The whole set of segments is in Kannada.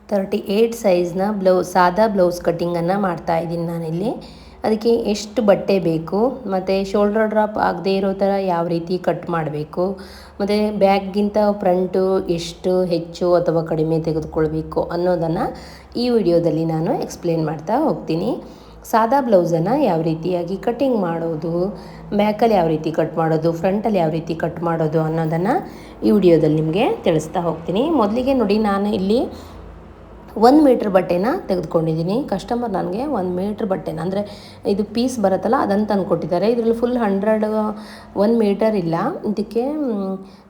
38 ಸೈಜ್ನ ಸಾದಾ ಬ್ಲೌಸ್ ಕಟ್ಟಿಂಗನ್ನು ಮಾಡ್ತಾಯಿದ್ದೀನಿ ನಾನಿಲ್ಲಿ. ಅದಕ್ಕೆ ಎಷ್ಟು ಬಟ್ಟೆ ಬೇಕು ಮತ್ತು ಶೋಲ್ಡರ್ ಡ್ರಾಪ್ ಆಗದೇ ಇರೋ ಥರ ಯಾವ ರೀತಿ ಕಟ್ ಮಾಡಬೇಕು, ಮತ್ತು ಬ್ಯಾಗ್ಗಿಂತ ಫ್ರಂಟು ಎಷ್ಟು ಹೆಚ್ಚು ಅಥವಾ ಕಡಿಮೆ ತೆಗೆದುಕೊಳ್ಬೇಕು ಅನ್ನೋದನ್ನು ಈ ವಿಡಿಯೋದಲ್ಲಿ ನಾನು ಎಕ್ಸ್ಪ್ಲೇನ್ ಮಾಡ್ತಾ ಹೋಗ್ತೀನಿ. ಸಾದಾ ಬ್ಲೌಸನ್ನು ಯಾವ ರೀತಿಯಾಗಿ ಕಟ್ಟಿಂಗ್ ಮಾಡೋದು, ಬ್ಯಾಕಲ್ಲಿ ಯಾವ ರೀತಿ ಕಟ್ ಮಾಡೋದು, ಫ್ರಂಟಲ್ಲಿ ಯಾವ ರೀತಿ ಕಟ್ ಮಾಡೋದು ಅನ್ನೋದನ್ನು ಈ ವಿಡಿಯೋದಲ್ಲಿ ನಿಮಗೆ ತಿಳಿಸ್ತಾ ಹೋಗ್ತೀನಿ. ಮೊದಲಿಗೆ ನೋಡಿ, ನಾನು ಇಲ್ಲಿ 1 ಮೀಟ್ರ್ ಬಟ್ಟೆನ ತೆಗೆದುಕೊಂಡಿದ್ದೀನಿ. ಕಸ್ಟಮರ್ ನನಗೆ 1 ಮೀಟ್ರ್ ಬಟ್ಟೆನ, ಅಂದರೆ ಇದು ಪೀಸ್ ಬರುತ್ತಲ್ಲ ಅದನ್ನು ತಂದು ಕೊಟ್ಟಿದ್ದಾರೆ. ಇದರಲ್ಲಿ ಫುಲ್ 100 ಮೀಟರ್ ಇಲ್ಲ, ಇದಕ್ಕೆ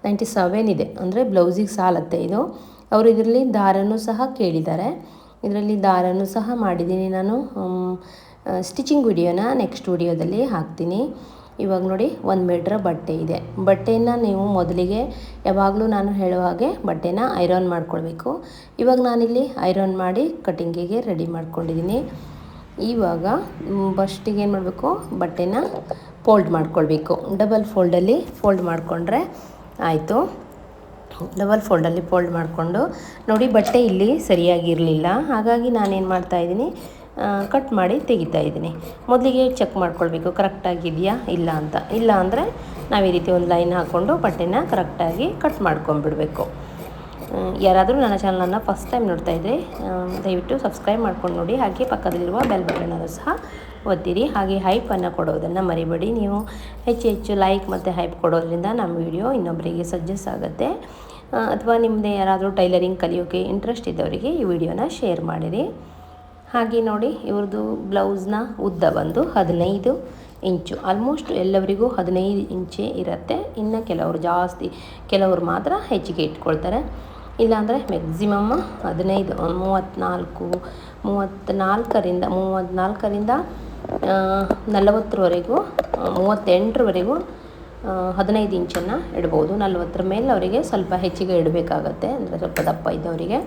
97 ಇದೆ, ಅಂದರೆ ಬ್ಲೌಸಿಗೆ ಸಾಲತ್ತೆ ಇದು. ಅವರು ಇದರಲ್ಲಿ ದಾರನೂ ಸಹ ಕೇಳಿದ್ದಾರೆ, ಇದರಲ್ಲಿ ದಾರನೂ ಸಹ ಮಾಡಿದ್ದೀನಿ ನಾನು. ಸ್ಟಿಚಿಂಗ್ ವಿಡಿಯೋನ ನೆಕ್ಸ್ಟ್ ವಿಡಿಯೋದಲ್ಲಿ ಹಾಕ್ತೀನಿ. ಇವಾಗ ನೋಡಿ 1 ಮೀಟ್ರ್ ಬಟ್ಟೆ ಇದೆ. ಬಟ್ಟೆಯನ್ನು ನೀವು ಮೊದಲಿಗೆ ಯಾವಾಗಲೂ ನಾನು ಹೇಳೋ ಹಾಗೆ ಬಟ್ಟೆನ ಐರನ್ ಮಾಡ್ಕೊಳ್ಬೇಕು. ಇವಾಗ ನಾನಿಲ್ಲಿ ಐರನ್ ಮಾಡಿ ಕಟ್ಟಿಂಗಿಗೆ ರೆಡಿ ಮಾಡ್ಕೊಂಡಿದ್ದೀನಿ. ಇವಾಗ ಫಸ್ಟಿಗೆ ಏನು ಮಾಡಬೇಕು, ಬಟ್ಟೆನ ಫೋಲ್ಡ್ ಮಾಡ್ಕೊಳ್ಬೇಕು. ಡಬಲ್ ಫೋಲ್ಡಲ್ಲಿ ಫೋಲ್ಡ್ ಮಾಡಿಕೊಂಡ್ರೆ ಆಯಿತು. ಡಬಲ್ ಫೋಲ್ಡಲ್ಲಿ ಫೋಲ್ಡ್ ಮಾಡಿಕೊಂಡು ನೋಡಿ, ಬಟ್ಟೆ ಇಲ್ಲಿ ಸರಿಯಾಗಿರಲಿಲ್ಲ, ಹಾಗಾಗಿ ನಾನೇನು ಮಾಡ್ತಾಯಿದ್ದೀನಿ, ಕಟ್ ಮಾಡಿ ತೆಗಿತಾ ಇದ್ದೀನಿ. ಮೊದಲಿಗೆ ಚೆಕ್ ಮಾಡ್ಕೊಳ್ಬೇಕು ಕರೆಕ್ಟಾಗಿದೆಯಾ ಇಲ್ಲ ಅಂತ. ಇಲ್ಲ ಅಂದರೆ ನಾವು ಈ ರೀತಿ ಒಂದು ಲೈನ್ ಹಾಕ್ಕೊಂಡು ಬಟ್ಟೆನ ಕರೆಕ್ಟಾಗಿ ಕಟ್ ಮಾಡ್ಕೊಂಡ್ಬಿಡಬೇಕು. ಯಾರಾದರೂ ನನ್ನ ಚಾನಲನ್ನು ಫಸ್ಟ್ ಟೈಮ್ ನೋಡ್ತಾಯಿದ್ರೆ ದಯವಿಟ್ಟು ಸಬ್ಸ್ಕ್ರೈಬ್ ಮಾಡ್ಕೊಂಡು ನೋಡಿ, ಹಾಗೆ ಪಕ್ಕದಲ್ಲಿರುವ ಬೆಲ್ ಬಟನನ್ನು ಸಹ ಒತ್ತಿರಿ. ಹಾಗೆ ಹೈಪನ್ನು ಕೊಡೋದನ್ನು ಮರಿಬೇಡಿ. ನೀವು ಹೆಚ್ಚು ಲೈಕ್ ಮತ್ತು ಹೈಪ್ ಕೊಡೋದ್ರಿಂದ ನಮ್ಮ ವಿಡಿಯೋ ಇನ್ನೊಬ್ಬರಿಗೆ ಸಜೆಸ್ಟ್ ಆಗುತ್ತೆ. ಅಥವಾ ನಿಮ್ಮದೇ ಯಾರಾದರೂ ಟೈಲರಿಂಗ್ ಕಲಿಯೋಕ್ಕೆ ಇಂಟ್ರೆಸ್ಟ್ ಇದ್ದವರಿಗೆ ಈ ವಿಡಿಯೋನ ಶೇರ್ ಮಾಡಿರಿ. ಹಾಗೆ ನೋಡಿ, ಇವ್ರದ್ದು ಬ್ಲೌಸ್ನ ಉದ್ದ ಬಂದು 15 ಇಂಚು. ಆಲ್ಮೋಸ್ಟ್ ಎಲ್ಲವರಿಗೂ 15 ಇಂಚೇ ಇರುತ್ತೆ. ಇನ್ನು ಕೆಲವರು ಜಾಸ್ತಿ, ಕೆಲವರು ಮಾತ್ರ ಹೆಚ್ಚಿಗೆ ಇಟ್ಕೊಳ್ತಾರೆ. ಇಲ್ಲಾಂದರೆ ಮ್ಯಾಕ್ಸಿಮಮ್ 15, 34ರಿಂದ 40ರವರೆಗೂ, 38ರವರೆಗೂ 15 ಇಂಚನ್ನು ಇಡ್ಬೋದು. 40ರ ಮೇಲೆ ಅವರಿಗೆ ಸ್ವಲ್ಪ ಹೆಚ್ಚಿಗೆ ಇಡಬೇಕಾಗತ್ತೆ, ಅಂದರೆ ಸ್ವಲ್ಪ ದಪ್ಪ ಇದ್ದವರಿಗೆ.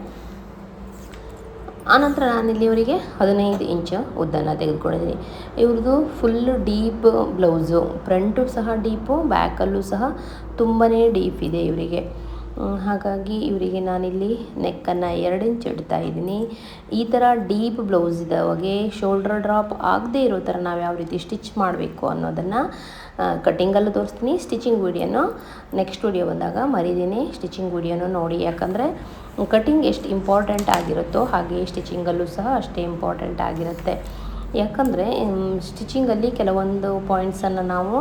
ಆನಂತರ ನಾನಿಲ್ಲಿ ಇವರಿಗೆ 15 ಇಂಚು ಉದ್ದನ್ನು ತೆಗೆದುಕೊಂಡಿದ್ದೀನಿ. ಇವ್ರದ್ದು ಫುಲ್ಲು ಡೀಪ್ ಬ್ಲೌಸು, ಫ್ರಂಟು ಸಹ ಡೀಪು, ಬ್ಯಾಕಲ್ಲೂ ಸಹ ತುಂಬಾ ಡೀಪ್ ಇದೆ ಇವರಿಗೆ. ಹಾಗಾಗಿ ಇವರಿಗೆ ನಾನಿಲ್ಲಿ ನೆಕ್ಕನ್ನು 2 ಇಂಚ್ ಇಡ್ತಾ ಇದ್ದೀನಿ. ಈ ಥರ ಡೀಪ್ ಬ್ಲೌಸ್ ಇದ್ದಾಗೆ ಶೋಲ್ಡರ್ ಡ್ರಾಪ್ ಆಗದೇ ಇರೋ ಥರ ನಾವು ಯಾವ ರೀತಿ ಸ್ಟಿಚ್ ಮಾಡಬೇಕು ಅನ್ನೋದನ್ನು ಕಟ್ಟಿಂಗಲ್ಲೂ ತೋರಿಸ್ತೀನಿ. ಸ್ಟಿಚಿಂಗ್ ವಿಡಿಯೋನು ನೆಕ್ಸ್ಟ್ ವಿಡಿಯೋ ಬಂದಾಗ ಮರಿದ್ದೀನಿ, ಸ್ಟಿಚಿಂಗ್ ವಿಡಿಯೋನು ನೋಡಿ. ಯಾಕಂದರೆ ಕಟ್ಟಿಂಗ್ ಎಷ್ಟು ಇಂಪಾರ್ಟೆಂಟ್ ಆಗಿರುತ್ತೋ ಹಾಗೆ ಸ್ಟಿಚಿಂಗಲ್ಲೂ ಸಹ ಅಷ್ಟೇ ಇಂಪಾರ್ಟೆಂಟ್ ಆಗಿರುತ್ತೆ. ಯಾಕಂದರೆ ಸ್ಟಿಚಿಂಗಲ್ಲಿ ಕೆಲವೊಂದು ಪಾಯಿಂಟ್ಸನ್ನು ನಾವು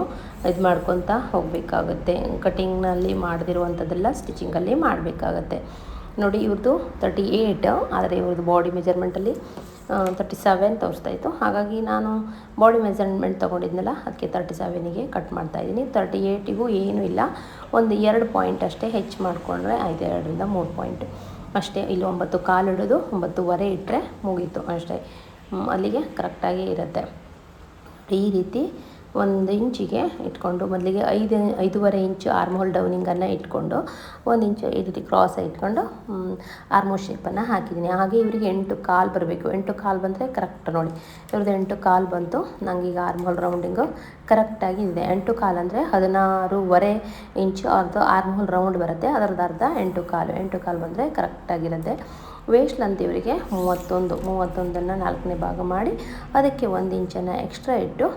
ಇದು ಮಾಡ್ಕೊತಾ ಹೋಗಬೇಕಾಗುತ್ತೆ. ಕಟ್ಟಿಂಗ್ನಲ್ಲಿ ಮಾಡದಿರುವಂಥದ್ದೆಲ್ಲ ಸ್ಟಿಚಿಂಗಲ್ಲಿ ಮಾಡಬೇಕಾಗತ್ತೆ. ನೋಡಿ, ಇವ್ರದ್ದು 38, ಆದರೆ ಇವ್ರದ್ದು ಬಾಡಿ ಮೆಜರ್ಮೆಂಟಲ್ಲಿ 37 ತೋರಿಸ್ತಾ ಇತ್ತು. ಹಾಗಾಗಿ ನಾನು ಬಾಡಿ ಮೆಜರ್ಮೆಂಟ್ ತೊಗೊಂಡಿದ್ನಲ್ಲ, ಅದಕ್ಕೆ 37ಗೆ ಕಟ್ ಮಾಡ್ತಾಯಿದ್ದೀನಿ. 38ಗೂ ಏನೂ ಇಲ್ಲ, ಒಂದು 2 ಪಾಯಿಂಟ್ ಅಷ್ಟೇ ಹೆಚ್ಚು ಮಾಡಿಕೊಂಡ್ರೆ ಆಯಿತು. 2ರಿಂದ 3 ಪಾಯಿಂಟ್ ಅಷ್ಟೇ. ಇಲ್ಲಿ 9.25 ಇಡೋದು, 9.25 ಇಟ್ಟರೆ ಮುಗೀತು ಅಷ್ಟೇ. ಅಲ್ಲಿಗೆ ಕರೆಕ್ಟಾಗಿ ಇರುತ್ತೆ. ಈ ರೀತಿ 1 ಇಂಚಿಗೆ ಇಟ್ಕೊಂಡು ಮೊದಲಿಗೆ 5.5 ಇಂಚು ಆರ್ಮ್ ಡೌನಿಂಗನ್ನು ಇಟ್ಕೊಂಡು 1 ಇಂಚು ಈ ರೀತಿ ಕ್ರಾಸ್ ಇಟ್ಕೊಂಡು ಆರ್ಮೋಲ್ ಶೇಪನ್ನು ಹಾಕಿದ್ದೀನಿ. ಹಾಗೆ ಇವರಿಗೆ 8.25 ಬರಬೇಕು. 8.25 ಬಂದರೆ ಕರೆಕ್ಟ್ ನೋಡಿ. ಇವ್ರದ್ದು 8.25 ಬಂತು. ನನಗೀಗ ಆರ್ಮೋಲ್ ರೌಂಡಿಂಗು ಕರೆಕ್ಟಾಗಿ ಇದೆ. 8.25 ಅಂದರೆ 16.25 ಇಂಚು ಅವ್ರದ್ದು ಆರ್ಮೋಲ್ ರೌಂಡ್ ಬರುತ್ತೆ. ಅದರದ್ದು ಅರ್ಧ 8.25 ಬಂದರೆ ಕರೆಕ್ಟಾಗಿರುತ್ತೆ. ವೇಸ್ಟ್ ಲೆಂತ್ ಇವರಿಗೆ 31ನ್ನು 4ನೇ ಭಾಗ ಮಾಡಿ ಅದಕ್ಕೆ 1 ಇಂಚನ್ನು ಎಕ್ಸ್ಟ್ರಾ ಇಟ್ಟು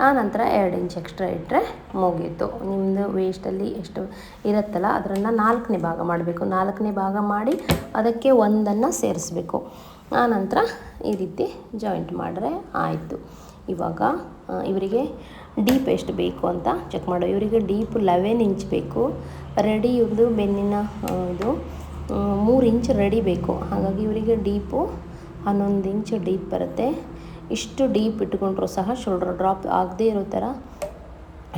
ಆನಂತರ 2 ಇಂಚ್ ಎಕ್ಸ್ಟ್ರಾ ಇಟ್ಟರೆ ಮುಗೀತು. ನಿಮ್ಮದು ವೇಸ್ಟಲ್ಲಿ ಎಷ್ಟು ಇರುತ್ತಲ್ಲ ಅದನ್ನು 4ನೇ ಭಾಗ ಮಾಡಬೇಕು. 4ನೇ ಭಾಗ ಮಾಡಿ ಅದಕ್ಕೆ 1ನ್ನು ಸೇರಿಸ್ಬೇಕು. ಆನಂತರ ಈ ರೀತಿ ಜಾಯಿಂಟ್ ಮಾಡಿದ್ರೆ ಆಯಿತು. ಇವಾಗ ಇವರಿಗೆ ಡೀಪ್ ಎಷ್ಟು ಬೇಕು ಅಂತ ಚೆಕ್ ಮಾಡೋ. ಇವರಿಗೆ ಡೀಪ್ 11 ಇಂಚ್ ಬೇಕು. ರೆಡಿ ಇವ್ರದ್ದು ಬೆನ್ನಿನ ಇದು 3 ಇಂಚ್ ರೆಡಿ ಬೇಕು. ಹಾಗಾಗಿ ಇವರಿಗೆ ಡೀಪು 11 ಇಂಚ್ ಡೀಪ್ ಬರುತ್ತೆ. ಇಷ್ಟು ಡೀಪ್ ಇಟ್ಕೊಂಡ್ರೂ ಸಹ ಶೋಲ್ಡರ್ ಡ್ರಾಪ್ ಆಗದೇ ಇರೋ ಥರ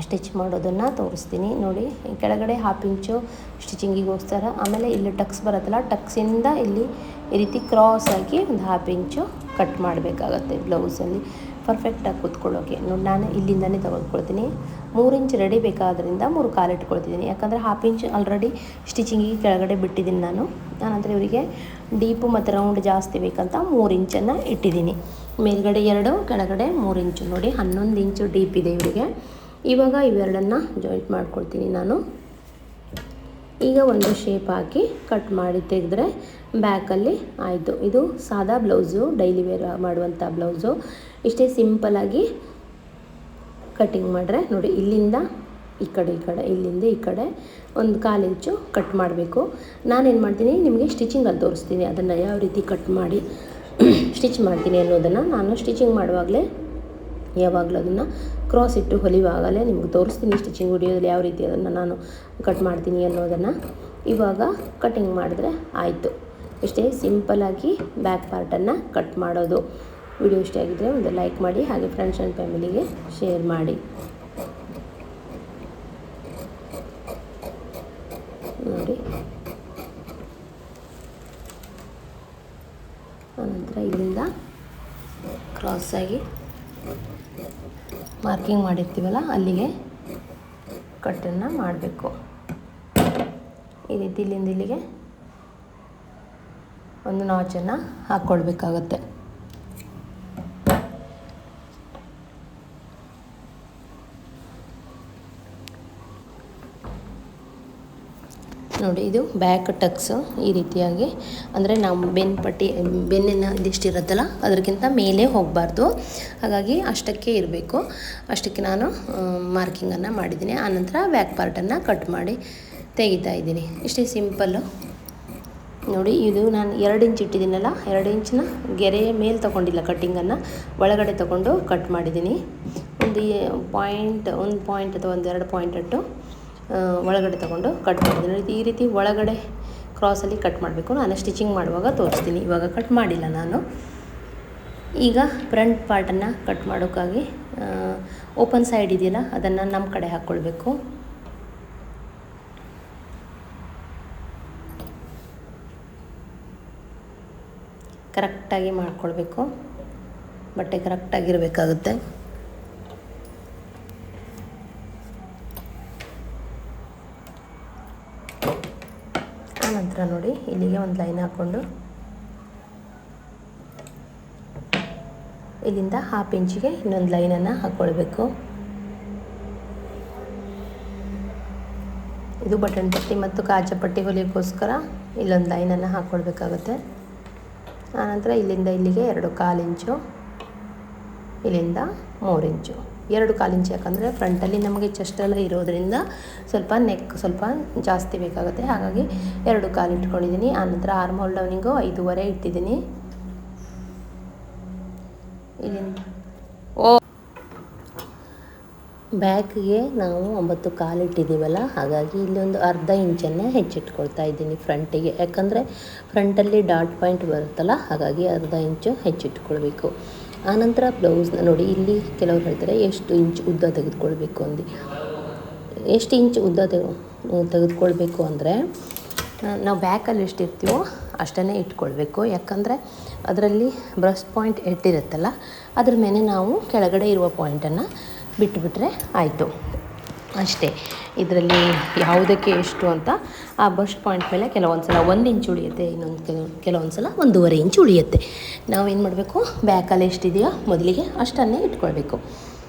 ಸ್ಟಿಚ್ ಮಾಡೋದನ್ನು ತೋರಿಸ್ತೀನಿ ನೋಡಿ. ಕೆಳಗಡೆ 1/2 ಇಂಚು ಸ್ಟಿಚಿಂಗಿಗೋಸ್ಕರ, ಆಮೇಲೆ ಇಲ್ಲಿ ಟಕ್ಸ್ ಬರುತ್ತಲ್ಲ, ಟಕ್ಸಿಂದ ಇಲ್ಲಿ ಈ ರೀತಿ ಕ್ರಾಸ್ ಆಗಿ ಒಂದು 1/2 ಇಂಚು ಕಟ್ ಮಾಡಬೇಕಾಗತ್ತೆ ಬ್ಲೌಸಲ್ಲಿ ಪರ್ಫೆಕ್ಟಾಗಿ ಕೂತ್ಕೊಳ್ಳೋಕ್ಕೆ. ನೋಡಿ, ನಾನು ಇಲ್ಲಿಂದನೇ ತೆಗೆದುಕೊಳ್ತೀನಿ. 3 ಇಂಚ್ ರೆಡಿ ಬೇಕಾದ್ರಿಂದ 3/4 ಇಟ್ಕೊಳ್ತಿದ್ದೀನಿ. ಯಾಕಂದರೆ 1/2 ಇಂಚ್ ಆಲ್ರೆಡಿ ಸ್ಟಿಚಿಂಗಿಗೆ ಕೆಳಗಡೆ ಬಿಟ್ಟಿದ್ದೀನಿ ನಾನು. ಆನಂತರ ಇವರಿಗೆ ಡೀಪು ಮತ್ತು ರೌಂಡ್ ಜಾಸ್ತಿ ಬೇಕಂತ 3 ಇಂಚನ್ನು ಇಟ್ಟಿದ್ದೀನಿ. ಮೇಲ್ಗಡೆ 2, ಕೆಳಗಡೆ 3 ಇಂಚು. ನೋಡಿ, 11 ಇಂಚು ಡೀಪ್ ಇದೆ ಇವರಿಗೆ. ಇವಾಗ ಇವೆರಡನ್ನು ಜಾಯಿಂಟ್ ಮಾಡ್ಕೊಳ್ತೀನಿ ನಾನು. ಈಗ ಒಂದು ಶೇಪ್ ಹಾಕಿ ಕಟ್ ಮಾಡಿ ತೆಗೆದ್ರೆ ಬ್ಯಾಕಲ್ಲಿ ಆಯಿತು. ಇದು ಸಾದಾ ಬ್ಲೌಸು, ಡೈಲಿ ವೇರ್ ಮಾಡುವಂಥ ಬ್ಲೌಸು. ಇಷ್ಟೇ ಸಿಂಪಲ್ಲಾಗಿ ಕಟ್ಟಿಂಗ್ ಮಾಡಿದ್ರೆ ನೋಡಿ, ಇಲ್ಲಿಂದ ಈ ಕಡೆ ಇಲ್ಲಿಂದ ಈ ಕಡೆ ಒಂದು 1/4 ಇಂಚು ಕಟ್ ಮಾಡಬೇಕು. ನಾನೇನು ಮಾಡ್ತೀನಿ ನಿಮಗೆ ಸ್ಟಿಚಿಂಗಲ್ಲಿ ತೋರಿಸ್ತೀನಿ ಅದನ್ನು ಯಾವ ರೀತಿ ಕಟ್ ಮಾಡಿ ಸ್ಟಿಚ್ ಮಾಡ್ತೀನಿ ಅನ್ನೋದನ್ನು. ನಾನು ಸ್ಟಿಚಿಂಗ್ ಮಾಡುವಾಗಲೇ ಯಾವಾಗಲೂ ಅದನ್ನು ಕ್ರಾಸ್ ಇಟ್ಟು ಹೊಲಿವಾಗಲೇ ನಿಮ್ಗೆ ತೋರಿಸ್ತೀನಿ ಸ್ಟಿಚಿಂಗ್ ವಿಡಿಯೋದಲ್ಲಿ ಯಾವ ರೀತಿ ಅದನ್ನು ನಾನು ಕಟ್ ಮಾಡ್ತೀನಿ ಅನ್ನೋದನ್ನು. ಇವಾಗ ಕಟ್ಟಿಂಗ್ ಮಾಡಿದ್ರೆ ಆಯಿತು. ಇಷ್ಟೇ ಸಿಂಪಲ್ಲಾಗಿ ಬ್ಯಾಕ್ ಪಾರ್ಟನ್ನು ಕಟ್ ಮಾಡೋದು. ವಿಡಿಯೋ ಇಷ್ಟ ಆಗಿದ್ದರೆ ಒಂದು ಲೈಕ್ ಮಾಡಿ, ಹಾಗೆ ಫ್ರೆಂಡ್ಸ್ ಆ್ಯಂಡ್ ಫ್ಯಾಮಿಲಿಗೆ ಶೇರ್ ಮಾಡಿ. ನೋಡಿ, ಆನಂತರ ಇಲ್ಲಿಂದ ಕ್ರಾಸಾಗಿ ಮಾರ್ಕಿಂಗ್ ಮಾಡಿರ್ತೀವಲ್ಲ ಅಲ್ಲಿಗೆ ಕಟ್ಟನ್ನು ಮಾಡಬೇಕು. ಈ ರೀತಿ ಇಲ್ಲಿಂದ ಇಲ್ಲಿಗೆ ಒಂದು ನಾಚನ್ನು ಹಾಕ್ಕೊಳ್ಬೇಕಾಗತ್ತೆ. ನೋಡಿ, ಇದು ಬ್ಯಾಕ್ ಟಕ್ಸು ಈ ರೀತಿಯಾಗಿ, ಅಂದರೆ ನಾವು ಬೆನ್ನಿನ ಇದಿಷ್ಟಿರುತ್ತಲ್ಲ ಅದಕ್ಕಿಂತ ಮೇಲೆ ಹೋಗಬಾರ್ದು. ಹಾಗಾಗಿ ಅಷ್ಟಕ್ಕೆ ಇರಬೇಕು. ಅಷ್ಟಕ್ಕೆ ನಾನು ಮಾರ್ಕಿಂಗನ್ನು ಮಾಡಿದ್ದೀನಿ. ಆನಂತರ ಬ್ಯಾಕ್ ಪಾರ್ಟನ್ನು ಕಟ್ ಮಾಡಿ ತೆಗಿತಾ ಇದ್ದೀನಿ. ಇಷ್ಟೇ ಸಿಂಪಲ್ಲು. ನೋಡಿ, ಇದು ನಾನು 2 ಇಂಚ್ ಇಟ್ಟಿದ್ದೀನಲ್ಲ, 2 ಇಂಚಿನ ಗೆರೆಯ ಮೇಲೆ ತೊಗೊಂಡಿಲ್ಲ, ಕಟ್ಟಿಂಗನ್ನು ಒಳಗಡೆ ತೊಗೊಂಡು ಕಟ್ ಮಾಡಿದ್ದೀನಿ. ಒಂದು ಪಾಯಿಂಟ್ ಅಥವಾ 1-2 ಪಾಯಿಂಟ್ ಅಟ್ಟು ಒಳಗಡೆ ತೊಗೊಂಡು ಕಟ್ ಮಾಡಿದ್ದೀನಿ. ಈ ರೀತಿ ಒಳಗಡೆ ಕ್ರಾಸಲ್ಲಿ ಕಟ್ ಮಾಡಬೇಕು. ನಾನು ಸ್ಟಿಚಿಂಗ್ ಮಾಡುವಾಗ ತೋರಿಸ್ತೀನಿ, ಇವಾಗ ಕಟ್ ಮಾಡಿಲ್ಲ ನಾನು. ಈಗ ಫ್ರಂಟ್ ಪಾರ್ಟನ್ನು ಕಟ್ ಮಾಡೋಕ್ಕಾಗಿ ಓಪನ್ ಸೈಡ್ ಇದೆಯಲ್ಲ ಅದನ್ನು ನಮ್ಮ ಕಡೆ ಹಾಕ್ಕೊಳ್ಬೇಕು. ಕರೆಕ್ಟಾಗಿ ಮಾಡ್ಕೊಳ್ಬೇಕು. ಬಟ್ಟೆ ಕರೆಕ್ಟಾಗಿರಬೇಕಾಗುತ್ತೆ. ಆನಂತರ ನೋಡಿ, ಇಲ್ಲಿಗೆ ಒಂದು ಲೈನ್ ಹಾಕ್ಕೊಂಡು ಇಲ್ಲಿಂದ 1/2 ಇಂಚಿಗೆ ಇನ್ನೊಂದು ಲೈನನ್ನು ಹಾಕ್ಕೊಳ್ಬೇಕು. ಇದು ಬಟನ್ ಪಟ್ಟಿ ಮತ್ತು ಕಾಜಾ ಪಟ್ಟಿ ಹೊಲಿಯೋಕ್ಕೋಸ್ಕರ ಇಲ್ಲೊಂದು ಲೈನನ್ನು ಹಾಕ್ಕೊಳ್ಬೇಕಾಗುತ್ತೆ. ಆನಂತರ ಇಲ್ಲಿಂದ ಇಲ್ಲಿಗೆ 2/4 ಇಂಚು, ಇಲ್ಲಿಂದ 3 ಇಂಚು. 2/4 ಇಂಚು ಯಾಕಂದರೆ ಫ್ರಂಟಲ್ಲಿ ನಮಗೆ ಚೆಸ್ಟೆಲ್ಲ ಇರೋದರಿಂದ ಸ್ವಲ್ಪ ನೆಕ್ ಸ್ವಲ್ಪ ಜಾಸ್ತಿ ಬೇಕಾಗುತ್ತೆ. ಹಾಗಾಗಿ 2/4 ಇಟ್ಕೊಂಡಿದ್ದೀನಿ. ಆನಂತರ ಆರ್ಮ್ ಹೋಲ್ ಡೌನಿಂಗು 5.5 ಇಟ್ಟಿದ್ದೀನಿ. ಇಲ್ಲಿಂದ ಬ್ಯಾಕ್ಗೆ ನಾವು 9.25 ಇಟ್ಟಿದ್ದೀವಲ್ಲ, ಹಾಗಾಗಿ ಇಲ್ಲಿ ಒಂದು 1/2 ಇಂಚನ್ನು ಹೆಚ್ಚಿಟ್ಕೊಳ್ತಾ ಇದ್ದೀನಿ ಫ್ರಂಟಿಗೆ. ಯಾಕಂದರೆ ಫ್ರಂಟಲ್ಲಿ ಡಾಟ್ ಪಾಯಿಂಟ್ ಬರುತ್ತಲ್ಲ, ಹಾಗಾಗಿ 1/2 ಇಂಚು ಹೆಚ್ಚಿಟ್ಕೊಳ್ಬೇಕು. ಆನಂತರ ಬ್ಲೌಸ್ನ ನೋಡಿ, ಇಲ್ಲಿ ಕೆಲವರು ಹೇಳ್ತಾರೆ ಎಷ್ಟು ಇಂಚ್ ಉದ್ದ ತೆಗೆದುಕೊಳ್ಬೇಕು ಅಂದು. ಎಷ್ಟು ಇಂಚ್ ಉದ್ದ ತೆಗೆದುಕೊಳ್ಬೇಕು ಅಂದರೆ ನಾವು ಬ್ಯಾಕಲ್ಲಿ ಎಷ್ಟಿರ್ತೀವೋ ಅಷ್ಟನ್ನೇ ಇಟ್ಕೊಳ್ಬೇಕು. ಯಾಕಂದರೆ ಅದರಲ್ಲಿ ಬ್ರಸ್ಟ್ ಪಾಯಿಂಟ್ ಇಟ್ಟಿರುತ್ತಲ್ಲ, ಅದ್ರ ಮೇಲೆ ನಾವು ಕೆಳಗಡೆ ಇರುವ ಪಾಯಿಂಟನ್ನು ಬಿಟ್ಟುಬಿಟ್ರೆ ಆಯಿತು ಅಷ್ಟೇ. ಇದರಲ್ಲಿ ಯಾವುದಕ್ಕೆ ಎಷ್ಟು ಅಂತ ಆ ಬಸ್ಟ್ ಪಾಯಿಂಟ್ ಮೇಲೆ ಕೆಲವೊಂದು ಸಲ 1 ಇಂಚ್ ಉಳಿಯುತ್ತೆ, ಕೆಲವೊಂದು ಸಲ 1.5 ಇಂಚ್ ಉಳಿಯುತ್ತೆ. ನಾವೇನು ಮಾಡಬೇಕು, ಬ್ಯಾಕಲ್ಲಿ ಎಷ್ಟಿದೆಯೋ ಮೊದಲಿಗೆ ಅಷ್ಟನ್ನೇ ಇಟ್ಕೊಳ್ಬೇಕು.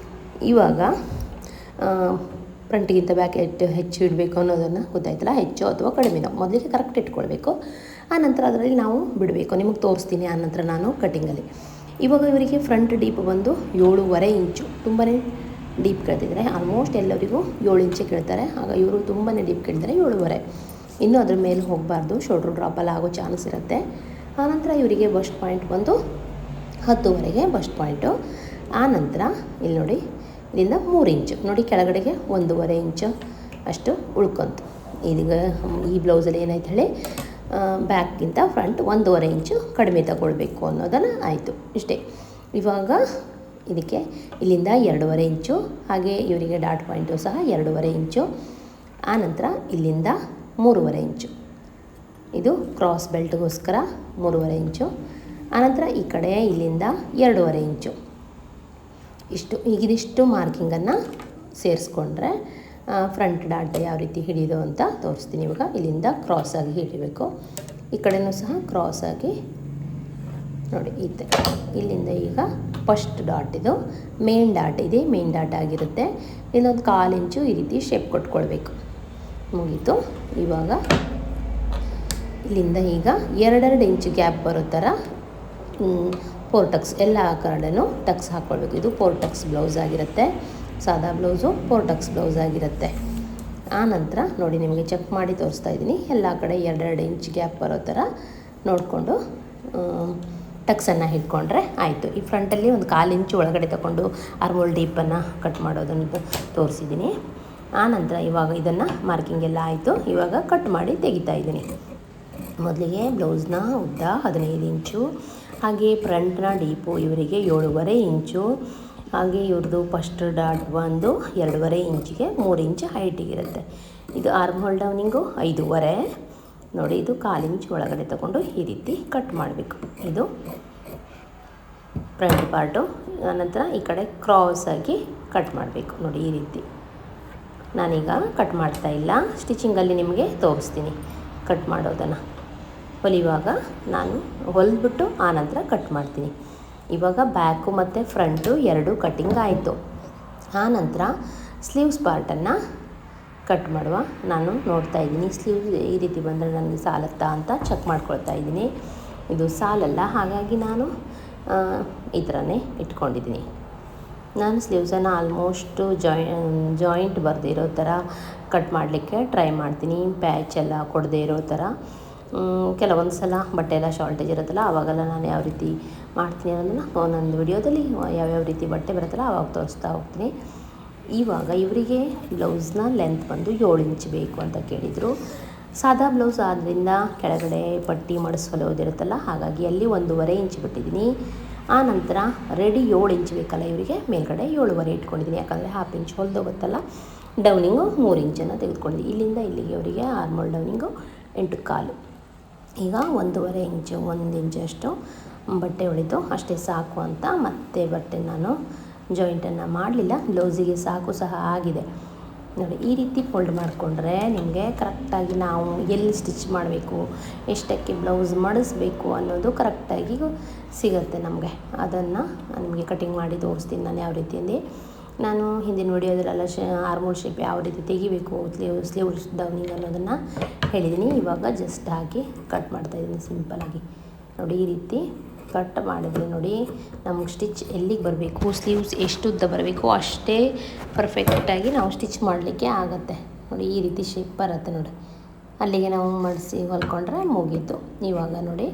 ಇವಾಗ ಫ್ರಂಟಿಗಿಂತ ಬ್ಯಾಕ್ ಹೆಚ್ಚು ಇಡಬೇಕು ಅನ್ನೋದನ್ನು ಗೊತ್ತಾಯ್ತಲ್ಲ, ಹೆಚ್ಚು ಅಥವಾ ಕಡಿಮೆನೋ ಮೊದಲಿಗೆ ಕರೆಕ್ಟ್ ಇಟ್ಕೊಳ್ಬೇಕು. ಆನಂತರ ಅದರಲ್ಲಿ ನಾವು ಬಿಡಬೇಕು. ನಿಮಗೆ ತೋರಿಸ್ತೀನಿ ಆನಂತರ ನಾನು ಕಟ್ಟಿಂಗಲ್ಲಿ. ಇವಾಗ ಇವರಿಗೆ ಫ್ರಂಟ್ ಡೀಪ್ ಬಂದು 7.5 ಇಂಚು. ತುಂಬಾ ಡೀಪ್ ಕೇಳ್ತಿದ್ದಾರೆ. ಆಲ್ಮೋಸ್ಟ್ ಎಲ್ಲರಿಗೂ 7 ಇಂಚೆ ಕೇಳ್ತಾರೆ. ಆಗ ಇವರು ತುಂಬಾ ಡೀಪ್ ಕೇಳಿದ್ದಾರೆ, 7.5. ಇನ್ನೂ ಅದ್ರ ಮೇಲೆ ಹೋಗಬಾರ್ದು, ಶೋಲ್ಡ್ರ್ ಡ್ರಾಪಲ್ಲಿ ಆಗೋ ಚಾನ್ಸ್ ಇರುತ್ತೆ. ಆನಂತರ ಇವರಿಗೆ ಬಸ್ಟ್ ಪಾಯಿಂಟ್ ಬಂದು 10ವರೆಗೆ ಬಸ್ಟ್ ಪಾಯಿಂಟು. ಆನಂತರ ಇಲ್ಲಿ ನೋಡಿ, ಇಲ್ಲಿಂದ 3 ಇಂಚು ನೋಡಿ, ಕೆಳಗಡೆಗೆ 1.5 ಇಂಚು ಅಷ್ಟು ಉಳ್ಕೊಂತು. ಇದೀಗ ಈ ಬ್ಲೌಸಲ್ಲಿ ಏನಾಯ್ತು ಹೇಳಿ, ಬ್ಯಾಕ್ಗಿಂತ ಫ್ರಂಟ್ 1.5 ಇಂಚು ಕಡಿಮೆ ತಗೊಳ್ಬೇಕು ಅನ್ನೋದನ್ನು ಆಯಿತು. ಇಷ್ಟೇ. ಇವಾಗ ಇದಕ್ಕೆ ಇಲ್ಲಿಂದ 2.5 ಇಂಚು, ಹಾಗೆ ಇವರಿಗೆ ಡಾಟ್ ಪಾಯಿಂಟು ಸಹ 2.5 ಇಂಚು. ಆನಂತರ ಇಲ್ಲಿಂದ 3.5 ಇಂಚು. ಇದು ಕ್ರಾಸ್ ಬೆಲ್ಟ್ಗೋಸ್ಕರ 3.5 ಇಂಚು. ಆನಂತರ ಈ ಕಡೆ ಇಲ್ಲಿಂದ 2.5 ಇಂಚು. ಇದಿಷ್ಟು ಮಾರ್ಕಿಂಗನ್ನು ಸೇರಿಸ್ಕೊಂಡ್ರೆ ಫ್ರಂಟ್ ಡಾಟ್ ಯಾವ ರೀತಿ ಹಿಡಿಯೋದು ಅಂತ ತೋರಿಸ್ತೀನಿ. ಇವಾಗ ಇಲ್ಲಿಂದ ಕ್ರಾಸಾಗಿ ಹಿಡಿಬೇಕು, ಈ ಕಡೆಯೂ ಸಹ ಕ್ರಾಸಾಗಿ ನೋಡಿ. ಇಲ್ಲಿಂದ ಈಗ ಫಸ್ಟ್ ಡಾಟ್, ಇದು ಮೇನ್ ಡಾಟ್ ಇದೆ, ಮೇನ್ ಡಾಟ್ ಆಗಿರುತ್ತೆ. ಇಲ್ಲೊಂದು 1/4 ಇಂಚು ಈ ರೀತಿ ಶೇಪ್ ಕೊಟ್ಕೊಳ್ಬೇಕು. ಮುಗೀತು. ಇವಾಗ ಇಲ್ಲಿಂದ ಈಗ 2 ಇಂಚು ಗ್ಯಾಪ್ ಬರೋ ಥರ 4 ಟಕ್ಸ್ ಎಲ್ಲ ಕಡೆನೂ ಟಕ್ಸ್ ಹಾಕ್ಕೊಳ್ಬೇಕು. ಇದು 4 ಟಕ್ಸ್ ಬ್ಲೌಸ್ ಆಗಿರುತ್ತೆ, ಸಾದಾ ಬ್ಲೌಸು 4 ಟಕ್ಸ್ ಬ್ಲೌಸ್ ಆಗಿರುತ್ತೆ. ಆ ನಂತರ ನೋಡಿ ನಿಮಗೆ ಚೆಕ್ ಮಾಡಿ ತೋರಿಸ್ತಾ ಇದ್ದೀನಿ. ಎಲ್ಲ ಕಡೆ 2 ಇಂಚ್ ಗ್ಯಾಪ್ ಬರೋ ಥರ ನೋಡಿಕೊಂಡು ಟಕ್ಸನ್ನು ಹಿಡ್ಕೊಂಡ್ರೆ ಆಯಿತು. ಈ ಫ್ರಂಟಲ್ಲಿ ಒಂದು 1/4 ಇಂಚು ಒಳಗಡೆ ತಗೊಂಡು ಆರ್ಮೋಲ್ ಡೀಪನ್ನು ಕಟ್ ಮಾಡೋದನ್ನು ತೋರಿಸಿದ್ದೀನಿ. ಆ ನಂತರ ಇವಾಗ ಇದನ್ನು ಮಾರ್ಕಿಂಗ್ ಎಲ್ಲ ಆಯಿತು. ಇವಾಗ ಕಟ್ ಮಾಡಿ ತೆಗಿತಾ ಇದ್ದೀನಿ. ಮೊದಲಿಗೆ ಬ್ಲೌಸ್ನ ಉದ್ದ 15 ಇಂಚು, ಹಾಗೆ ಫ್ರಂಟ್ನ ಡೀಪು ಇವರಿಗೆ 7.5 ಇಂಚು, ಹಾಗೆ ಇವ್ರದ್ದು ಫಸ್ಟ್ ಡಾಟ್ ಬಂದು 2.5 ಇಂಚಿಗೆ 3 ಇಂಚ್ ಹೈಟಿಗಿರುತ್ತೆ. ಇದು ಆರ್ಮ್ ಹೋಲ್ ಡೌನಿಂಗು 5.5. ನೋಡಿ ಇದು 1/4 ಇಂಚ್ ಒಳಗಡೆ ತಗೊಂಡು ಈ ರೀತಿ ಕಟ್ ಮಾಡಬೇಕು. ಇದು ಫ್ರಂಟ್ ಪಾರ್ಟು. ಆನಂತರ ಈ ಕಡೆ ಕ್ರಾಸ್ ಆಗಿ ಕಟ್ ಮಾಡಬೇಕು. ನೋಡಿ ಈ ರೀತಿ. ನಾನೀಗ ಕಟ್ ಮಾಡ್ತಾ ಇಲ್ಲ, ಸ್ಟಿಚಿಂಗಲ್ಲಿ ನಿಮಗೆ ತೋರಿಸ್ತೀನಿ ಕಟ್ ಮಾಡೋದನ್ನು. ಹೊಲಿಯುವಾಗ ನಾನು ಹೊಲಿದ್ಬಿಟ್ಟು ಆನಂತರ ಕಟ್ ಮಾಡ್ತೀನಿ. ಇವಾಗ ಬ್ಯಾಕು ಮತ್ತು ಫ್ರಂಟು 2 ಕಟ್ಟಿಂಗ್ ಆಯಿತು. ಆನಂತರ ಸ್ಲೀವ್ಸ್ ಪಾರ್ಟನ್ನು ಕಟ್ ಮಾಡುವ. ನಾನು ನೋಡ್ತಾ ಇದ್ದೀನಿ ಸ್ಲೀವ್ಸ್ ಈ ರೀತಿ ಬಂದರೆ ನನಗೆ ಸಾಲತ್ತಾ ಅಂತ ಚೆಕ್ ಮಾಡ್ಕೊಳ್ತಾ ಇದ್ದೀನಿ. ಇದು ಸಾಲಲ್ಲ, ಹಾಗಾಗಿ ನಾನು ಈ ಥರನೇ ಇಟ್ಕೊಂಡಿದ್ದೀನಿ. ನಾನು ಸ್ಲೀವ್ಸನ್ನು ಆಲ್ಮೋಸ್ಟು ಜಾಯಿಂಟ್ ಬರದೇ ಇರೋ ಥರ ಕಟ್ ಮಾಡಲಿಕ್ಕೆ ಟ್ರೈ ಮಾಡ್ತೀನಿ, ಪ್ಯಾಚ್ ಎಲ್ಲ ಕೊಡದೇ ಇರೋ ಥರ. ಕೆಲವೊಂದು ಸಲ ಬಟ್ಟೆ ಎಲ್ಲ ಶಾರ್ಟೇಜ್ ಇರುತ್ತಲ್ಲ, ಆವಾಗೆಲ್ಲ ನಾನು ಯಾವ ರೀತಿ ಮಾಡ್ತೀನಿ ಅನ್ನೋದನ್ನು ಒಂದೊಂದು ವಿಡಿಯೋದಲ್ಲಿ ಯಾವ್ಯಾವ ರೀತಿ ಬಟ್ಟೆ ಬರುತ್ತಲ್ಲ ಆವಾಗ ತೋರಿಸ್ತಾ ಹೋಗ್ತೀನಿ. ಇವಾಗ ಇವರಿಗೆ ಬ್ಲೌಸ್ನ ಲೆಂತ್ ಬಂದು 7 ಇಂಚ್ ಬೇಕು ಅಂತ ಕೇಳಿದರು. ಸಾದಾ ಬ್ಲೌಸ್ ಆದ್ದರಿಂದ ಕೆಳಗಡೆ ಪಟ್ಟಿ ಮಡಿಸ್ಕೊಳ್ಳೋದಿರುತ್ತಲ್ಲ, ಹಾಗಾಗಿ ಅಲ್ಲಿ 1.5 ಇಂಚ್ ಬಿಟ್ಟಿದ್ದೀನಿ. ಆ ನಂತರ ರೆಡಿ 7 ಇಂಚ್ ಬೇಕಲ್ಲ ಇವರಿಗೆ, ಮೇಲ್ಗಡೆ 7.5 ಇಟ್ಕೊಂಡಿದ್ದೀನಿ. ಯಾಕಂದರೆ 1/2 ಇಂಚ್ ಹೊಲಿದೋಗುತ್ತಲ್ಲ. ಡೌನಿಂಗು 3 ಇಂಚನ್ನು ತೆಗೆದುಕೊಂಡಿದ್ದೀನಿ. ಇಲ್ಲಿಂದ ಇಲ್ಲಿಗೆ ಅವರಿಗೆ ಆರ್ಮೋಲ್ ಡೌನಿಂಗು 8.25. ಈಗ 1.5 ಇಂಚು 1 ಇಂಚಷ್ಟು ಬಟ್ಟೆ ಉಳಿತು, ಅಷ್ಟೇ ಸಾಕು ಅಂತ ಮತ್ತೆ ಬಟ್ಟೆ ನಾನು ಜಾಯಿಂಟನ್ನು ಮಾಡಲಿಲ್ಲ. ಬ್ಲೌಸಿಗೆ ಸಾಕು ಸಹ ಆಗಿದೆ. ನೋಡಿ ಈ ರೀತಿ ಫೋಲ್ಡ್ ಮಾಡಿಕೊಂಡ್ರೆ ನಿಮಗೆ ಕರೆಕ್ಟಾಗಿ ನಾವು ಎಲ್ಲಿ ಸ್ಟಿಚ್ ಮಾಡಬೇಕು, ಎಷ್ಟಕ್ಕೆ ಬ್ಲೌಸ್ ಮಡಿಸ್ಬೇಕು ಅನ್ನೋದು ಕರೆಕ್ಟಾಗಿ ಸಿಗುತ್ತೆ ನಮಗೆ. ಅದನ್ನು ನಿಮಗೆ ಕಟಿಂಗ್ ಮಾಡಿ ತೋರಿಸ್ತೀನಿ ನಾನು ಯಾವ ರೀತಿಯಲ್ಲಿ. ನಾನು ಹಿಂದಿನ ವಿಡಿಯೋದಲ್ಲೆಲ್ಲ ಆರ್ಮೋಲ್ ಶೇಪ್ ಯಾವ ರೀತಿ ತೆಗಿಬೇಕು, ಸ್ಲೀವ್ ಡೌನಿಂಗ್ ಅನ್ನೋದನ್ನು ಹೇಳಿದ್ದೀನಿ. ಇವಾಗ ಜಸ್ಟ್ ಹಾಕಿ ಕಟ್ ಮಾಡ್ತಾಯಿದ್ದೀನಿ ಸಿಂಪಲಾಗಿ. ನೋಡಿ ಈ ರೀತಿ ಕಟ್ ಮಾಡಿದರೆ ನೋಡಿ ನಮಗೆ ಸ್ಟಿಚ್ ಎಲ್ಲಿಗೆ ಬರಬೇಕು, ಸ್ಲೀವ್ಸ್ ಎಷ್ಟು ಉದ್ದ ಬರಬೇಕು ಅಷ್ಟೇ ಪರ್ಫೆಕ್ಟಾಗಿ ನಾವು ಸ್ಟಿಚ್ ಮಾಡಲಿಕ್ಕೆ ಆಗುತ್ತೆ. ನೋಡಿ ಈ ರೀತಿ ಶೇಪ್ ಬರುತ್ತೆ. ನೋಡಿ ಅಲ್ಲಿಗೆ ನಾವು ಮಡಿಸಿ ಹೊಲ್ಕೊಂಡ್ರೆ ಮುಗೀತು. ಇವಾಗ ನೋಡಿ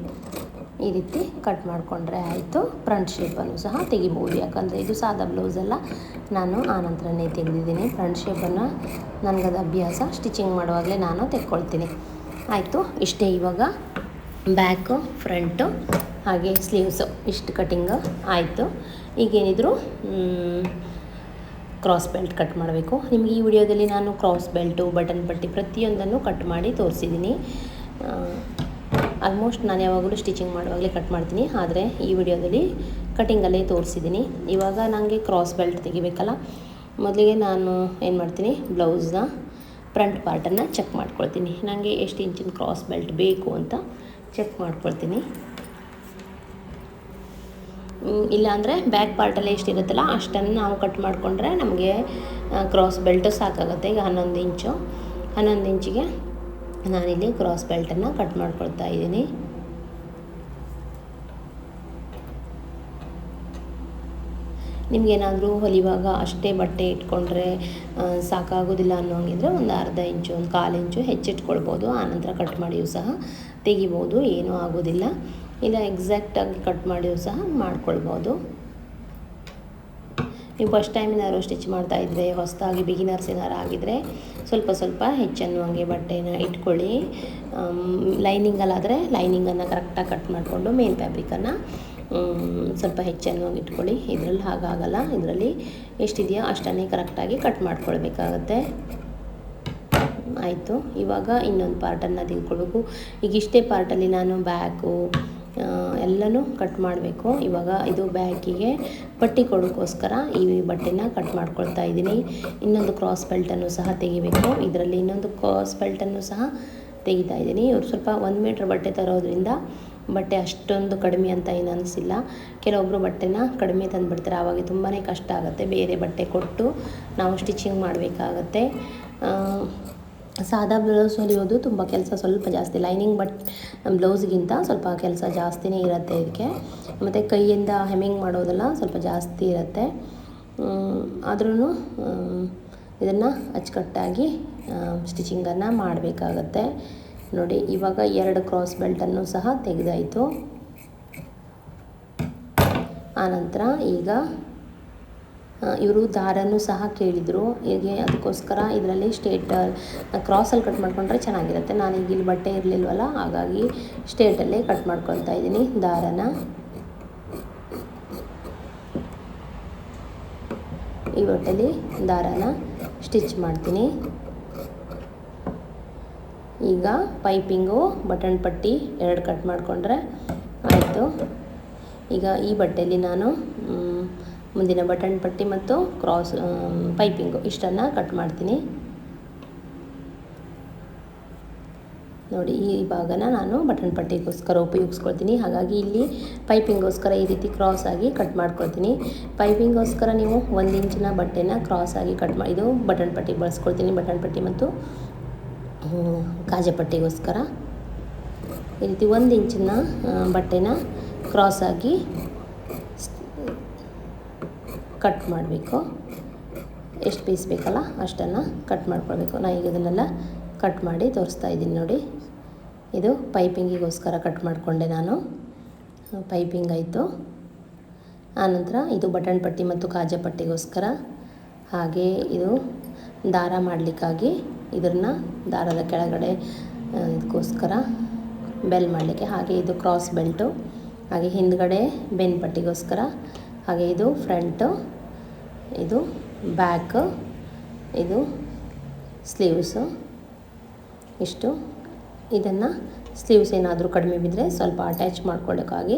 ಈ ರೀತಿ ಕಟ್ ಮಾಡಿಕೊಂಡ್ರೆ ಆಯಿತು. ಫ್ರಂಟ್ ಶೇಪನ್ನು ಸಹ ತೆಗಿಬೋದು, ಯಾಕಂದರೆ ಇದು ಸಾದಾ ಬ್ಲೌಸೆಲ್ಲ ನಾನು ಆನಂತರನೇ ತೆಗೆದಿದ್ದೀನಿ. ಫ್ರಂಟ್ ಶೇಪನ್ನು ನನಗದು ಅಭ್ಯಾಸ, ಸ್ಟಿಚಿಂಗ್ ಮಾಡುವಾಗಲೇ ನಾನು ತೆಕ್ಕೊಳ್ತೀನಿ. ಆಯಿತು, ಇಷ್ಟೇ. ಇವಾಗ ಬ್ಯಾಕು ಫ್ರಂಟು ಹಾಗೆ ಸ್ಲೀವ್ಸು ಇಷ್ಟು ಕಟಿಂಗು ಆಯಿತು. ಈಗೇನಿದ್ರು ಕ್ರಾಸ್ ಬೆಲ್ಟ್ ಕಟ್ ಮಾಡಬೇಕು. ನಿಮಗೆ ಈ ವಿಡಿಯೋದಲ್ಲಿ ನಾನು ಕ್ರಾಸ್ ಬೆಲ್ಟು, ಬಟನ್ ಪಟ್ಟಿ ಪ್ರತಿಯೊಂದನ್ನು ಕಟ್ ಮಾಡಿ ತೋರಿಸಿದ್ದೀನಿ. ಆಲ್ಮೋಸ್ಟ್ ನಾನು ಯಾವಾಗಲೂ ಸ್ಟಿಚಿಂಗ್ ಮಾಡುವಾಗಲೇ ಕಟ್ ಮಾಡ್ತೀನಿ, ಆದರೆ ಈ ವಿಡಿಯೋದಲ್ಲಿ ಕಟಿಂಗಲ್ಲೇ ತೋರಿಸಿದ್ದೀನಿ. ಇವಾಗ ನನಗೆ ಕ್ರಾಸ್ ಬೆಲ್ಟ್ ತೆಗಿಬೇಕಲ್ಲ, ಮೊದಲಿಗೆ ನಾನು ಏನು ಮಾಡ್ತೀನಿ, ಬ್ಲೌಸ್ನ ಫ್ರಂಟ್ ಪಾರ್ಟನ್ನು ಚೆಕ್ ಮಾಡ್ಕೊಳ್ತೀನಿ. ನನಗೆ ಎಷ್ಟು ಇಂಚಿನ ಕ್ರಾಸ್ ಬೆಲ್ಟ್ ಬೇಕು ಅಂತ ಚೆಕ್ ಮಾಡ್ಕೊಳ್ತೀನಿ. ಇಲ್ಲಾಂದರೆ ಬ್ಯಾಕ್ ಪಾರ್ಟಲ್ಲಿ ಎಷ್ಟಿರುತ್ತಲ್ಲ ಅಷ್ಟನ್ನು ನಾವು ಕಟ್ ಮಾಡಿಕೊಂಡ್ರೆ ನಮಗೆ ಕ್ರಾಸ್ ಬೆಲ್ಟು ಸಾಕಾಗುತ್ತೆ. ಈಗ 11 ಇಂಚಿಗೆ ನಾನಿಲ್ಲಿ ಕ್ರಾಸ್ ಬೆಲ್ಟನ್ನು ಕಟ್ ಮಾಡ್ಕೊಳ್ತಾ ಇದ್ದೀನಿ. ನಿಮಗೇನಾದರೂ ಹೊಲಿವಾಗ ಅಷ್ಟೇ ಬಟ್ಟೆ ಇಟ್ಕೊಂಡ್ರೆ ಸಾಕಾಗೋದಿಲ್ಲ ಅನ್ನೋಂಗಿದ್ರೆ ಒಂದು 1/2 ಇಂಚು, ಒಂದು 1/4 ಇಂಚು ಹೆಚ್ಚಿಟ್ಕೊಳ್ಬೋದು. ಆನಂತರ ಕಟ್ ಮಾಡಿಯೂ ಸಹ ತೆಗಿಬೋದು, ಏನೂ ಆಗೋದಿಲ್ಲ. ಇಲ್ಲ ಎಕ್ಸಾಕ್ಟಾಗಿ ಕಟ್ ಮಾಡಿಯೂ ಸಹ ಮಾಡ್ಕೊಳ್ಬೋದು. ನೀವು ಫಸ್ಟ್ ಟೈಮ್ ಏನಾದ್ರು ಸ್ಟಿಚ್ ಮಾಡ್ತಾಯಿದ್ರೆ, ಹೊಸದಾಗಿ ಬಿಗಿನರ್ಸ್ ಏನಾರು ಆಗಿದ್ದರೆ ಸ್ವಲ್ಪ ಹೆಚ್ಚನ್ನು ಹಂಗೆ ಬಟ್ಟೆನ ಇಟ್ಕೊಳ್ಳಿ. ಲೈನಿಂಗಲ್ಲಾದರೆ ಲೈನಿಂಗನ್ನು ಕರೆಕ್ಟಾಗಿ ಕಟ್ ಮಾಡಿಕೊಂಡು ಮೇನ್ ಫ್ಯಾಬ್ರಿಕನ್ನು ಸ್ವಲ್ಪ ಹೆಚ್ಚನ್ನು ಇಟ್ಕೊಳ್ಳಿ. ಇದರಲ್ಲಿ ಹಾಗಾಗಲ್ಲ, ಇದರಲ್ಲಿ ಎಷ್ಟಿದೆಯೋ ಅಷ್ಟನ್ನೇ ಕರೆಕ್ಟಾಗಿ ಕಟ್ ಮಾಡ್ಕೊಳ್ಬೇಕಾಗತ್ತೆ. ಆಯಿತು, ಇವಾಗ ಇನ್ನೊಂದು ಪಾರ್ಟನ್ನು ತೆಗೆದುಕೊಳ್ಬೇಕು. ಈಗ ಇಷ್ಟೇ ಪಾರ್ಟಲ್ಲಿ ನಾನು ಬ್ಯಾಕು ಎಲ್ಲನೂ ಕಟ್ ಮಾಡಬೇಕು. ಇವಾಗ ಇದು ಬ್ಯಾಕಿಗೆ ಪಟ್ಟಿ ಕೊಡೋಕ್ಕೋಸ್ಕರ ಈ ಬಟ್ಟೆನ ಕಟ್ ಮಾಡ್ಕೊಳ್ತಾ ಇದ್ದೀನಿ. ಇನ್ನೊಂದು ಕ್ರಾಸ್ ಬೆಲ್ಟನ್ನು ಸಹ ತೆಗಿಬೇಕು. ಇದರಲ್ಲಿ ಇನ್ನೊಂದು ಕ್ರಾಸ್ ಬೆಲ್ಟನ್ನು ಸಹ ತೆಗಿತಾ ಇದ್ದೀನಿ. ಇವರು ಸ್ವಲ್ಪ 1 ಮೀಟ್ರ್ ಬಟ್ಟೆ ತರೋದ್ರಿಂದ ಬಟ್ಟೆ ಅಷ್ಟೊಂದು ಕಡಿಮೆ ಅಂತ ಏನು ಅನಿಸಿಲ್ಲ. ಕೆಲವೊಬ್ಬರು ಬಟ್ಟೆನ ಕಡಿಮೆ ತಂದುಬಿಡ್ತಾರೆ, ಆವಾಗ ತುಂಬಾ ಕಷ್ಟ ಆಗುತ್ತೆ. ಬೇರೆ ಬಟ್ಟೆ ಕೊಟ್ಟು ನಾವು ಸ್ಟಿಚಿಂಗ್ ಮಾಡಬೇಕಾಗತ್ತೆ. ಸಾದಾ ಬ್ಲೌಸ್ ಹೊಲಿಯೋದು ತುಂಬ ಕೆಲಸ ಸ್ವಲ್ಪ ಜಾಸ್ತಿ, ಲೈನಿಂಗ್ ಬ್ಲೌಸ್ಗಿಂತ ಸ್ವಲ್ಪ ಕೆಲಸ ಜಾಸ್ತಿನೇ ಇರುತ್ತೆ ಇದಕ್ಕೆ. ಮತ್ತು ಕೈಯಿಂದ ಹೆಮ್ಮಿಂಗ್ ಮಾಡೋದೆಲ್ಲ ಸ್ವಲ್ಪ ಜಾಸ್ತಿ ಇರುತ್ತೆ. ಆದ್ರೂ ಇದನ್ನು ಅಚ್ಚುಕಟ್ಟಾಗಿ ಸ್ಟಿಚಿಂಗನ್ನು ಮಾಡಬೇಕಾಗತ್ತೆ. ನೋಡಿ ಇವಾಗ 2 ಕ್ರಾಸ್ ಬೆಲ್ಟನ್ನು ಸಹ ತೆಗೆದಾಯಿತು. ಆನಂತರ ಈಗ ಇವರು ದಾರನೂ ಸಹ ಕೇಳಿದರು, ಹೀಗೆ ಅದಕ್ಕೋಸ್ಕರ ಇದರಲ್ಲಿ ಕ್ರಾಸಲ್ಲಿ ಕಟ್ ಮಾಡ್ಕೊಂಡ್ರೆ ಚೆನ್ನಾಗಿರುತ್ತೆ. ನಾನೀಗ ಇಲ್ಲಿ ಬಟ್ಟೆ ಇರಲಿಲ್ವಲ್ಲ, ಹಾಗಾಗಿ ಸ್ಟ್ರೇಟಲ್ಲೇ ಕಟ್ ಮಾಡ್ಕೊಳ್ತಾ ಇದ್ದೀನಿ ದಾರನ. ಈ ಒಟ್ಟಲ್ಲಿ ದಾರನ ಸ್ಟಿಚ್ ಮಾಡ್ತೀನಿ. ಈಗ ಪೈಪಿಂಗು ಬಟನ್ ಪಟ್ಟಿ 2 ಕಟ್ ಮಾಡಿಕೊಂಡ್ರೆ ಆಯಿತು. ಈಗ ಈ ಬಟ್ಟೆಯಲ್ಲಿ ನಾನು ಮುಂದಿನ ಬಟನ್ ಪಟ್ಟಿ ಮತ್ತು ಪೈಪಿಂಗು ಇಷ್ಟನ್ನು ಕಟ್ ಮಾಡ್ತೀನಿ. ನೋಡಿ ಈ ಭಾಗನ ನಾನು ಬಟನ್ ಪಟ್ಟಿಗೋಸ್ಕರ ಉಪಯೋಗಿಸ್ಕೊಳ್ತೀನಿ. ಹಾಗಾಗಿ ಇಲ್ಲಿ ಪೈಪಿಂಗೋಸ್ಕರ ಈ ರೀತಿ ಕ್ರಾಸಾಗಿ ಕಟ್ ಮಾಡ್ಕೊಳ್ತೀನಿ. ಪೈಪಿಂಗೋಸ್ಕರ ನೀವು 1 ಇಂಚಿನ ಬಟ್ಟೆನ ಕ್ರಾಸಾಗಿ ಇದು ಬಟನ್ ಪಟ್ಟಿ ಬಳಸ್ಕೊಳ್ತೀನಿ. ಬಟನ್ ಪಟ್ಟಿ ಮತ್ತು ಕಾಜಾ ಪಟ್ಟಿಗೋಸ್ಕರ ಈ ರೀತಿ 1 ಇಂಚಿನ ಬಟ್ಟೆನ ಕ್ರಾಸಾಗಿ ಕಟ್ ಮಾಡಬೇಕು. ಎಷ್ಟು ಪೀಸ್ ಬೇಕಲ್ಲ ಅಷ್ಟನ್ನು ಕಟ್ ಮಾಡ್ಕೊಳ್ಬೇಕು. ನಾನು ಈಗ ಇದನ್ನೆಲ್ಲ ಕಟ್ ಮಾಡಿ ತೋರಿಸ್ತಾ ಇದ್ದೀನಿ ನೋಡಿ. ಇದು ಪೈಪಿಂಗಿಗೋಸ್ಕರ ಕಟ್ ಮಾಡಿಕೊಂಡೆ ನಾನು. ಪೈಪಿಂಗ್ ಆಯಿತು. ಆನಂತರ ಇದು ಬಟನ್ ಪಟ್ಟಿ ಮತ್ತು ಕಾಜಾ ಪಟ್ಟಿಗೋಸ್ಕರ. ಹಾಗೆ ಇದು ದಾರ ಮಾಡಲಿಕ್ಕಾಗಿ ಇದನ್ನು ದಾರದ ಕೆಳಗಡೆ ಇದಕ್ಕೋಸ್ಕರ ಬೆಲ್ ಮಾಡಲಿಕ್ಕೆ. ಹಾಗೆ ಇದು ಕ್ರಾಸ್ ಬೆಲ್ಟು. ಹಾಗೆ ಹಿಂದ್ಗಡೆ ಬೆನ್ ಪಟ್ಟಿಗೋಸ್ಕರ. ಹಾಗೆ ಇದು ಫ್ರಂಟು, ಇದು ಬ್ಯಾಕ್, ಇದು ಸ್ಲೀವ್ಸು. ಇಷ್ಟು ಇದನ್ನು ಸ್ಲೀವ್ಸ್ ಏನಾದರೂ ಕಡಿಮೆ ಬಿದ್ದರೆ ಸ್ವಲ್ಪ ಅಟ್ಯಾಚ್ ಮಾಡ್ಕೊಳ್ಳೋಕ್ಕಾಗಿ